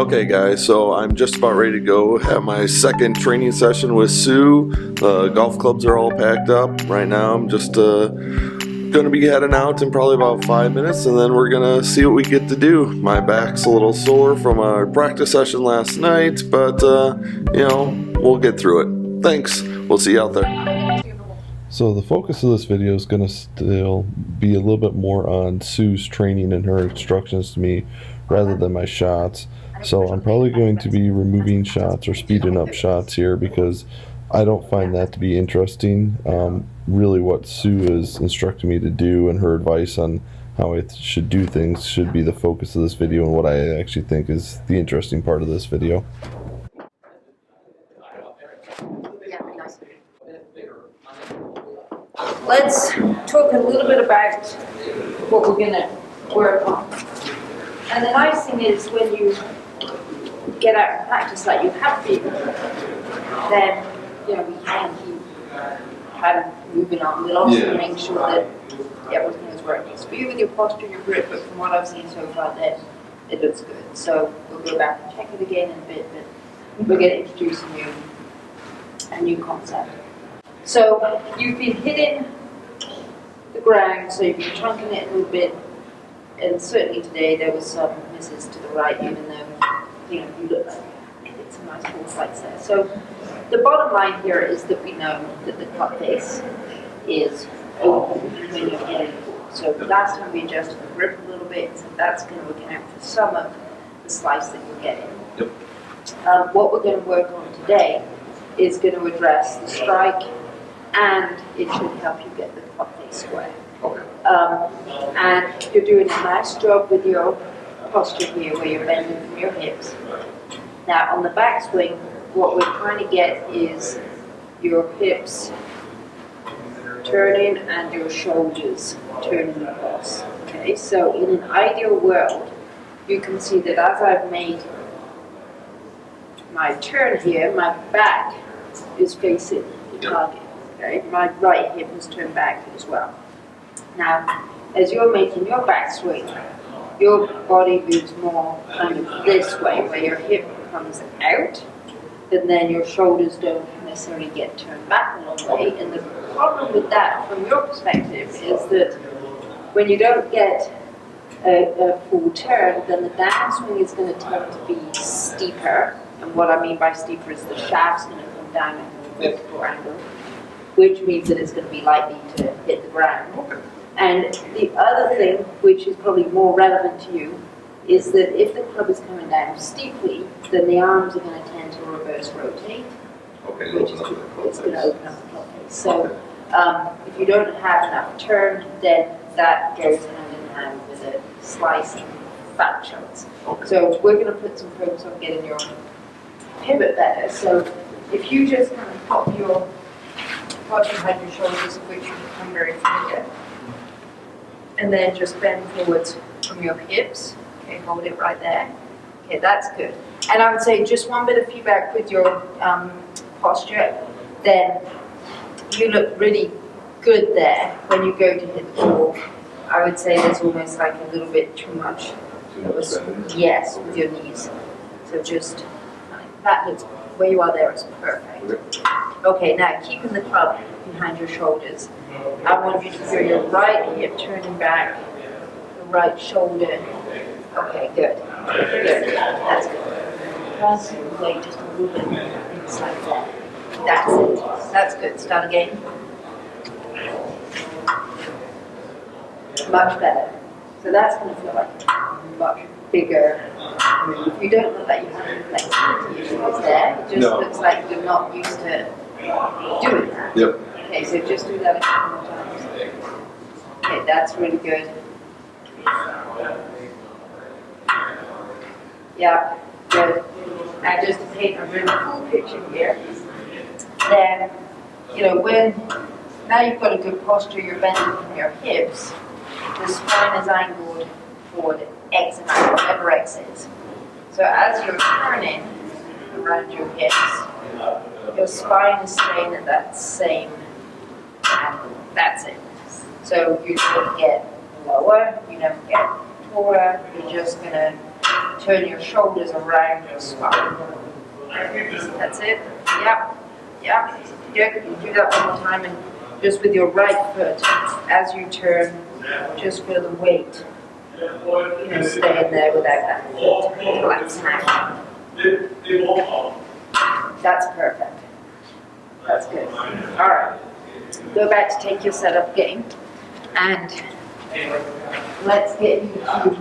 Okay guys, so I'm just about ready to go have my second training session with Sue. The golf clubs are all packed up. Right now I'm just gonna be heading out in probably about 5 minutes, and then we're gonna see what we get to do. My back's a little sore from our practice session last night, but you know, we'll get through it. Thanks, we'll see you out there. So the focus of this video is gonna still be a little bit more on Sue's training and her instructions to me rather than my shots. So I'm probably going to be removing shots or speeding up shots here because I don't find that to be interesting. Really what Sue is instructing me to do and her advice on how I should do things should be the focus of this video and what I actually think is the interesting part of this video. Let's talk a little bit about what we're going to work on. And the nice thing is when you get out and practice like you have been, then you know we can keep kind of moving on. We'll also make sure that everything is where it needs to be with your posture, your grip, but from what I've seen so far, then it looks good. So we'll go back and check it again in a bit, but we're going to introduce a new concept. So you've been hitting the ground, so you've been chunking it a little bit, and certainly today there was some misses to the right, even though you look like it's a nice full slice there. So the bottom line here is that we know that the club face is open when you're hitting the ball. So last time we adjusted the grip a little bit, so that's going to account for some of the slice that you're getting. Yep. What we're going to work on today is going to address the strike, and it should help you get the club face square. Okay. And you're doing a nice job with your posture here where you're bending from your hips. Now on the backswing, what we're trying to get is your hips turning and your shoulders turning across. Okay, so in an ideal world, you can see that as I've made my turn here, my back is facing the target. Okay, my right hip is turned back as well. Now, as you're making your backswing, your body moves more kind of this way, where your hip comes out, and then your shoulders don't necessarily get turned back a long way. And the problem with that, from your perspective, is that when you don't get a full turn, then the downswing is going to tend to be steeper. And what I mean by steeper is the shaft's going to come down at a vertical angle, which means that it's going to be likely to hit the ground. And the other thing, which is probably more relevant to you, is that if the club is coming down steeply, then the arms are going to tend to reverse rotate, which is it's going to open up the club face. So if you don't have enough turn, then that goes hand in hand with a slice and fat shots. So we're going to put some focus on getting your pivot better. So if you just kind of pop behind your shoulders, of which you become very familiar, and then just bend forwards from your hips. Okay, hold it right there. Okay, that's good. And I would say just one bit of feedback with your posture, then you look really good there when you go to hit the ball. I would say there's almost like a little bit too much. Yes, with your knees. So just, that looks, where you are there is perfect. Okay, now keeping the club behind your shoulders. I want you to feel your right hip turning back, the right shoulder. Okay, good. Good. That's good. Press the weight just a little bit inside there. That's it. That's good. Start again. Much better. So that's going to feel like a much bigger move. You don't look like you have any flexibility issues there. It just looks like you're not used to doing that. Yep. Okay, so just do that a couple more times. Okay, that's really good. Yeah, good. And just to paint a really cool picture here, then, now you've got a good posture, you're bending from your hips, the spine is angled forward X amount, whatever X is. So as you're turning around your hips, your spine is staying at that same angle. That's it. So you don't get lower, you don't get taller, you're just going to turn your shoulders around your spine. That's it. Yep. Yep. Good. You do that one more time, and just with your right foot, as you turn, just feel the weight, staying there without that foot collapsing out. That's perfect. That's good. All right. Go back to take your setup game, and let's get you to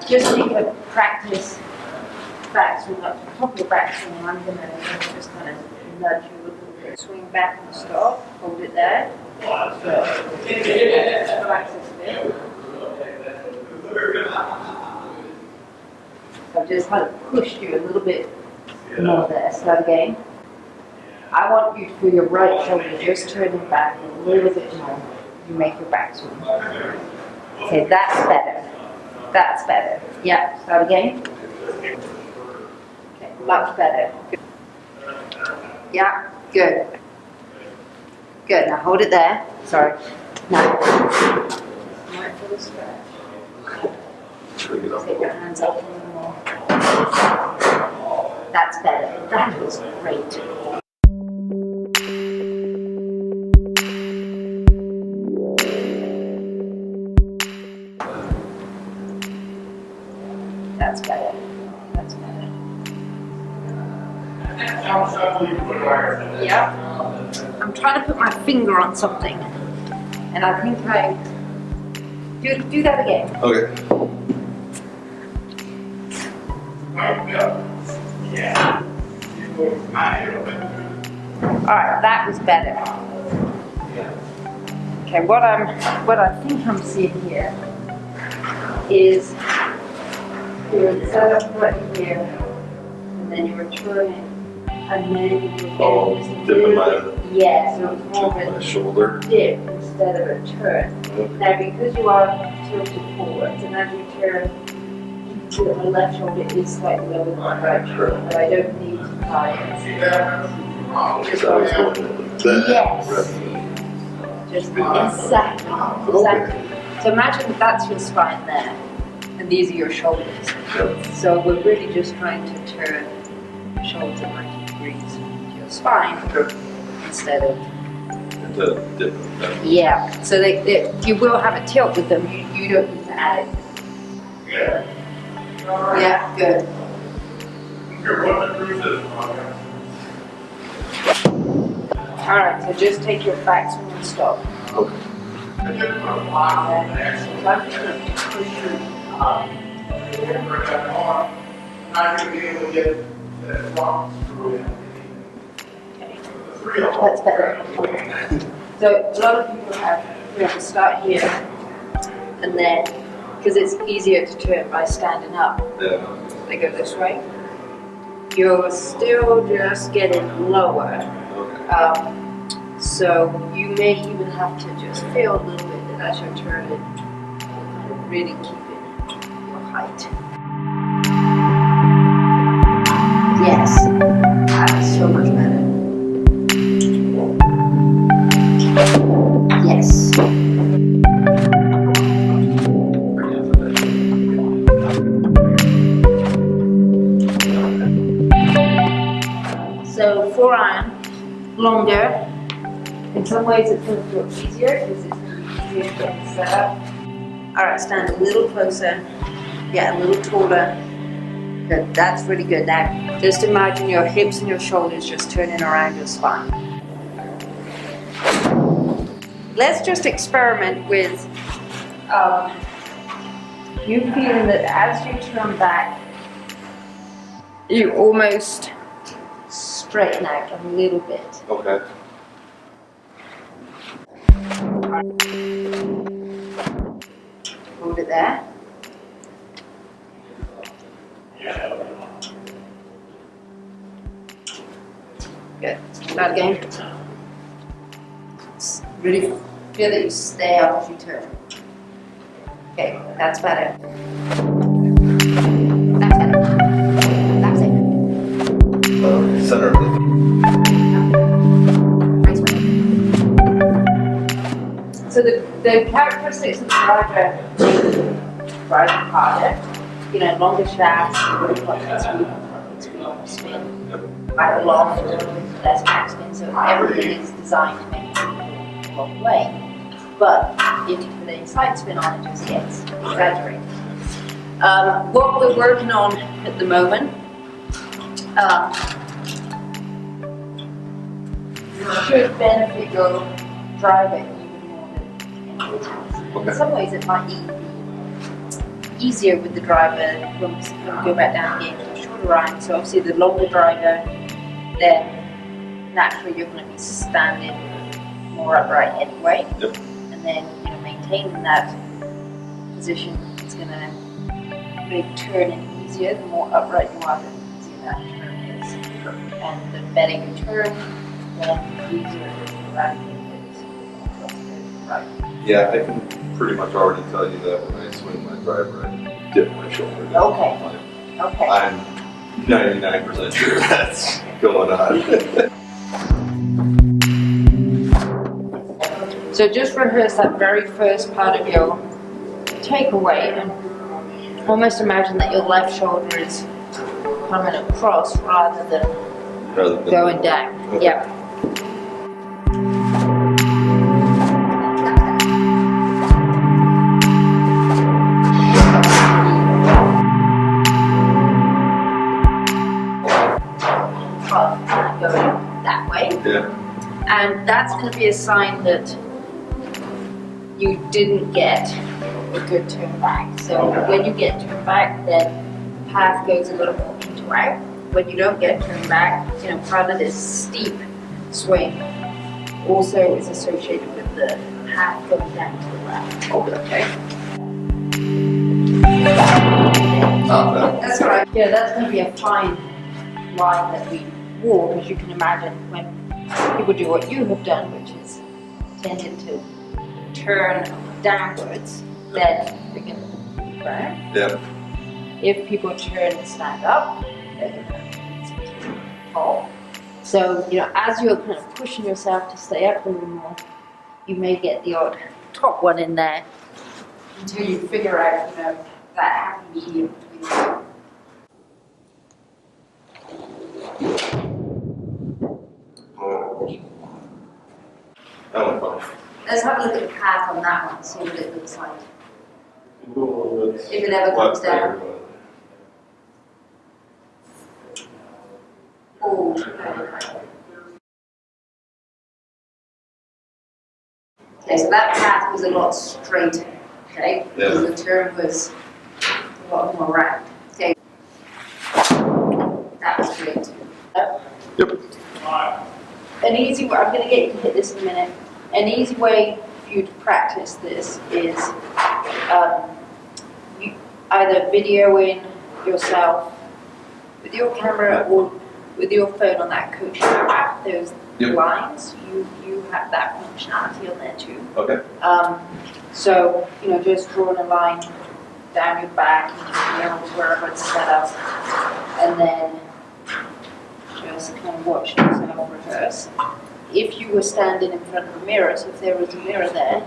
just make a practice backswing up to top of your backswing. I'm going to just kind of nudge you a little bit. Swing back and stop. Hold it there. Good. Relax this a bit. I've just kind of pushed you a little bit more there. Start again. I want you to feel your right shoulder just turning back a little bit more. You make your backswing. Okay, that's better. That's better. Yeah, start again. Okay, much better. Yeah, good. Good, now hold it there. Sorry. Now, right for the stretch. Take your hands up a little more. That's better. That was great. That's better. That's better. Yeah. I'm trying to put my finger on something, and I think I do that again. Okay. All right, that was better. Okay, what I think I'm seeing here is you're set up right here, and then you're turning, and then you're dipping my so it's more of a shoulder. dip instead of a turn. Now, because you are tilted forwards, and as you turn, you can see that my left shoulder is slightly lower than my right shoulder, but I don't need to tie it. Just So I was going with that. Yes. Just exactly. So imagine that's your spine there, and these are your shoulders. Yep. So we're really just trying to turn the shoulders at 90 degrees to your spine instead of. Dip. Yeah. So you will have a tilt with them. You don't need to add it. Yeah. Good. All right. So just take your backswing and stop. Okay. So I'm just going to push you up. That's better. So a lot of people have to start here, and then because it's easier to turn by standing up, they go this way. You're still just getting lower. So you may even have to just feel a little bit that as you're turning, you're really keeping your height. Yes, that's so much better. Yes. So forearm longer. In some ways it's going to feel easier because it's going to be easier to get set up. Alright, stand a little closer, get a little taller. Good, that's really good. Now, just imagine your hips and your shoulders just turning around your spine. Let's just experiment with you feeling that as you turn back, you almost straighten out a little bit. Okay. Hold it there. Good. That again. Really feel that you stay up as you turn. Okay, that's better. That's better. That's it. Center. So the characteristics of the larger driving harder. Longer shafts, good pocket spin, higher loft, less backspin. So everything is designed to make it a long way. But if you put a side spin on, it just gets exaggerated. What we're working on at the moment should benefit your driver even more than anything else. In some ways, it might even be easier with the driver when we go back down again to a shorter ride. So obviously, the longer driver, then naturally you're going to be standing more upright anyway. Yep. And then maintaining that position is going to make turning easier. The more upright you are, the easier that turn is. And the better you turn, then the easier it is to eradicate it. Yeah, I can pretty much already tell you that when I swing my driver, I dip my shoulder down. Okay. I'm 99% sure that's going on. So just rehearse that very first part of your takeaway and almost imagine that your left shoulder is coming across rather than going down. Okay. Yep. Going that way. Yeah. And that's going to be a sign that you didn't get a good turn back. So when you get turned back, then the path goes a little more into out. When you don't get turned back, part of this steep swing also is associated with the path going down to the left. Okay. That's right. Yeah, that's going to be a fine line that we walk, as you can imagine, when people do what you have done, which is tending to turn downwards, then they're going to move around. Yeah. If people turn and stand up, they're going to fall. So, as you're kind of pushing yourself to stay up a little more, you may get the odd top one in there until you figure out, that happy medium between them. Let's have a look at the path on that one, see what it looks like. If it ever comes down. Oh, okay, so that path was a lot straighter, okay? Because the turn was a lot more round. Okay. That was great too. Yep. An easy way, I'm going to get you to hit this in a minute. An easy way for you to practice this is you either videoing yourself with your camera or with your phone on that coach app. Those lines, you have that functionality on there too. Okay. So just drawing a line down your back, wherever it's set up, and then just kind of watch yourself rehearse. If you were standing in front of a mirror, so if there was a mirror there,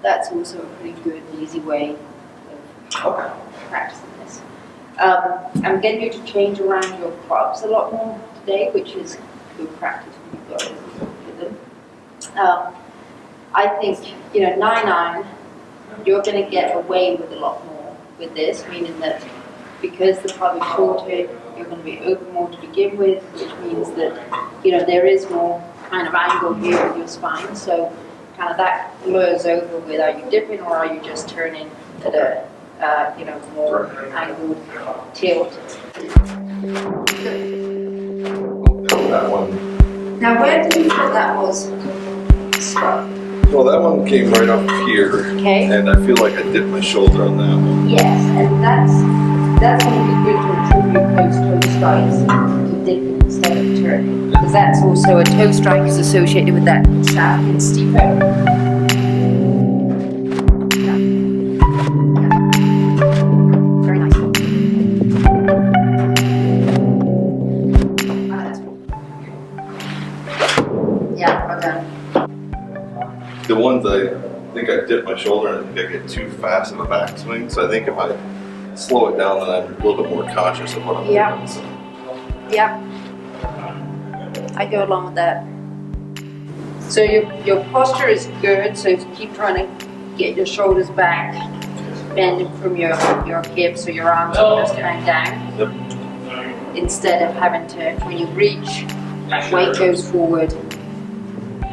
that's also a pretty good, easy way of practicing this. I'm getting you to change around your clubs a lot more today, which is good practice when you've got to with them. I think, 9-iron, you're going to get away with a lot more with this, meaning that because the club is shorter, you're going to be open more to begin with, which means that, there is more kind of angle here with your spine, so kind of that blurs over with, are you dipping or are you just turning at a, more angled tilt. That one. Now, where did you feel that was stuck? Well, that one came right up here. Okay. And I feel like I dipped my shoulder on that one. Yes, and that's going to be good to attribute those toe strikes to dipping instead of turning. Because that's also a toe strike is associated with that shaft and steep out. Very nice. Yeah, well done. The ones I think I dip my shoulder and I think I get too fast in the backswing. So I think if I slow it down, then I'm a little bit more conscious of what I'm doing. So. Yep. I go along with that. So your posture is good, so keep trying to get your shoulders back, bending from your hips, so your arms will just hang down. Yep. Instead of having to, when you reach, weight goes forward,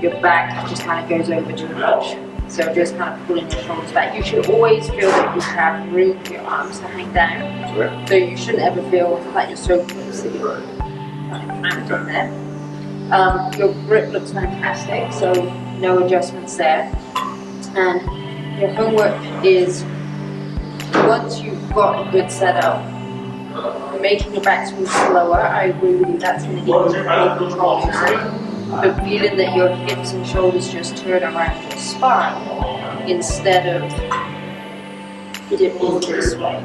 your back just kind of goes over too much. So just kind of pulling your shoulders back. You should always feel that you have room for your arms to hang down. Right. So you shouldn't ever feel like you're so close that you're cramped in there. Your grip looks fantastic, so no adjustments there. And your homework is, once you've got a good setup, making your backswing slower. I agree with you, that's going to give you more control using. But feeling that your hips and shoulders just turn around your spine instead of dipping this way.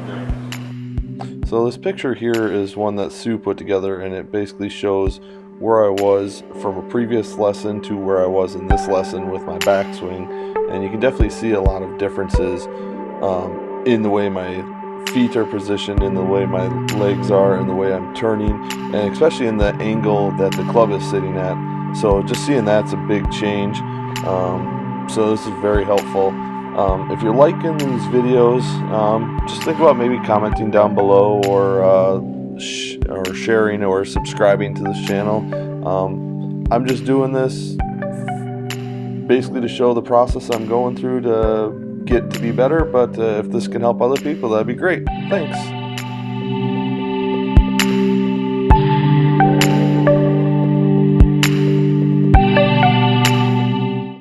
So this picture here is one that Sue put together, and it basically shows where I was from a previous lesson to where I was in this lesson with my backswing. And you can definitely see a lot of differences in the way my feet are positioned, in the way my legs are, in the way I'm turning, and especially in the angle that the club is sitting at. So just seeing that's a big change. So this is very helpful. If you're liking these videos, just think about maybe commenting down below, or sharing or subscribing to this channel. I'm just doing this basically to show the process I'm going through to get to be better, but if this can help other people, that'd be great. Thanks.